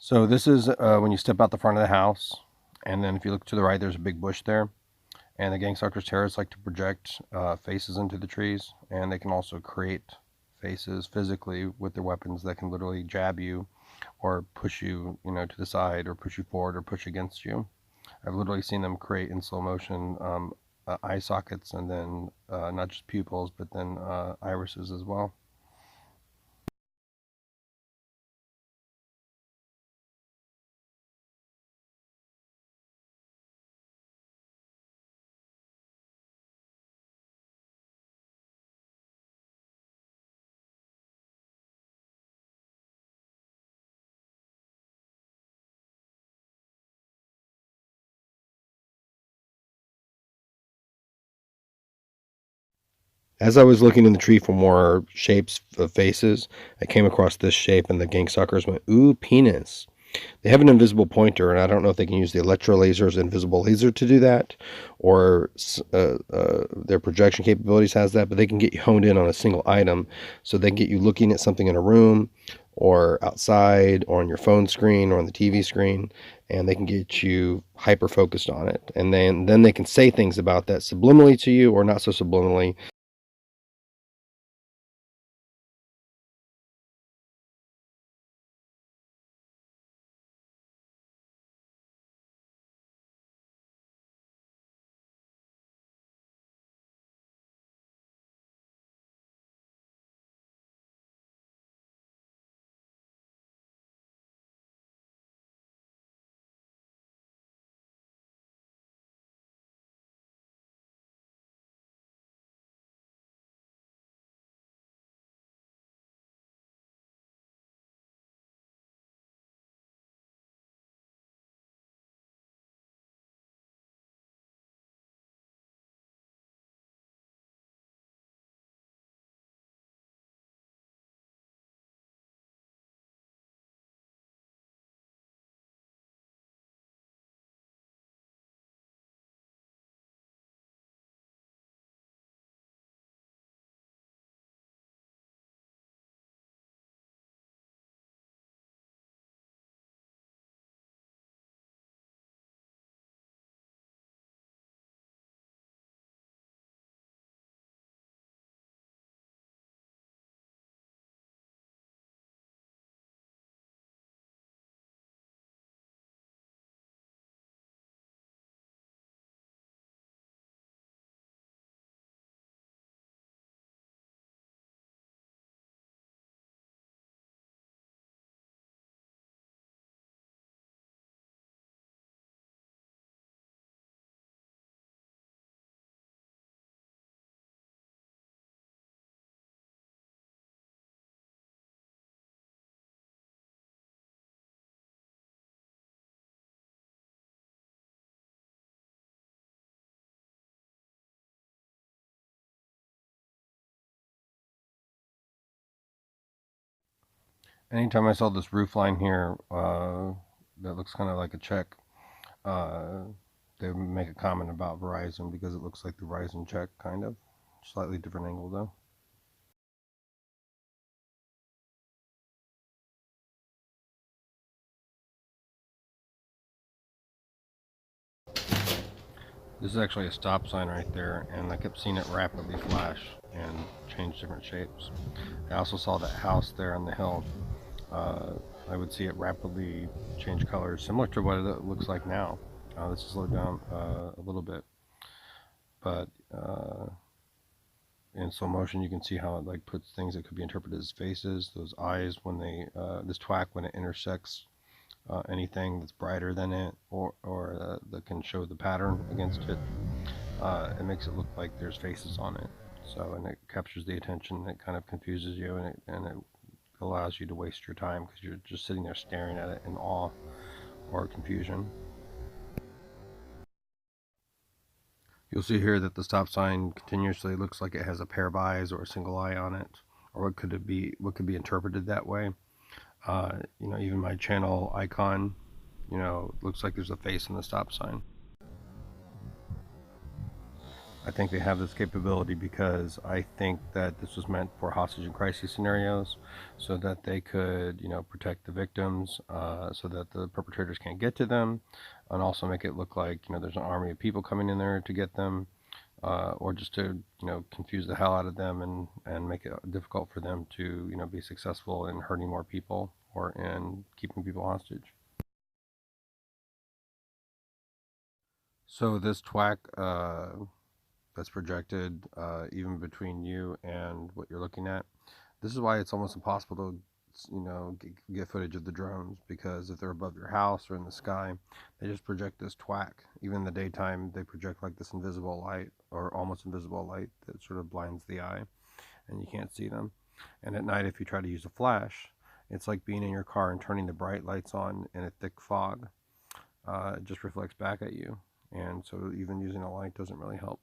So this is when you step out the front of the house, and then if you look to the right, there's a big bush there. And the Gangstalker's terrorists like to project faces into the trees, and they can also create faces physically with their weapons that can literally jab you or push you, to the side, or push you forward, or push against you. I've literally seen them create in slow motion eye sockets, and then not just pupils, but then irises as well. As I was looking in the tree for more shapes of faces, I came across this shape, and the Gangsuckers went, "Ooh, penis." They have an invisible pointer, and I don't know if they can use the electro laser's invisible laser to do that, or their projection capabilities has that, but they can get you honed in on a single item, so they can get you looking at something in a room, or outside, or on your phone screen, or on the TV screen, and they can get you hyper focused on it, and then they can say things about that subliminally to you, or not so subliminally. Anytime I saw this roof line here, that looks kind of like a check, uh, they would make a comment about Verizon because it looks like the Verizon check, kind of. Slightly different angle, though. This is actually a stop sign right there, and I kept seeing it rapidly flash and change different shapes. I also saw that house there on the hill. Uh, I would see it rapidly change colors, similar to what it looks like now. This is slowed down a little bit, but in slow motion you can see how it like puts things that could be interpreted as faces. Those eyes, when they this twack, when it intersects anything that's brighter than it, or that can show the pattern against it, it makes it look like there's faces on it. So, and it captures the attention. It kind of confuses you, and it allows you to waste your time because you're just sitting there staring at it in awe or confusion. You'll see here that the stop sign continuously looks like it has a pair of eyes or a single eye on it, or what could it be? What could be interpreted that way? Even my channel icon, looks like there's a face in the stop sign. I think they have this capability because I think that this was meant for hostage and crisis scenarios, so that they could, protect the victims, so that the perpetrators can't get to them, and also make it look like there's an army of people coming in there to get them, or just to confuse the hell out of them and make it difficult for them to be successful in hurting more people or in keeping people hostage. So this twack that's projected even between you and what you're looking at. This is why it's almost impossible to, get footage of the drones, because if they're above your house or in the sky, they just project this twack. Even in the daytime, they project like this invisible light or almost invisible light that sort of blinds the eye, and you can't see them. And at night, if you try to use a flash, it's like being in your car and turning the bright lights on in a thick fog. It just reflects back at you, and so even using a light doesn't really help.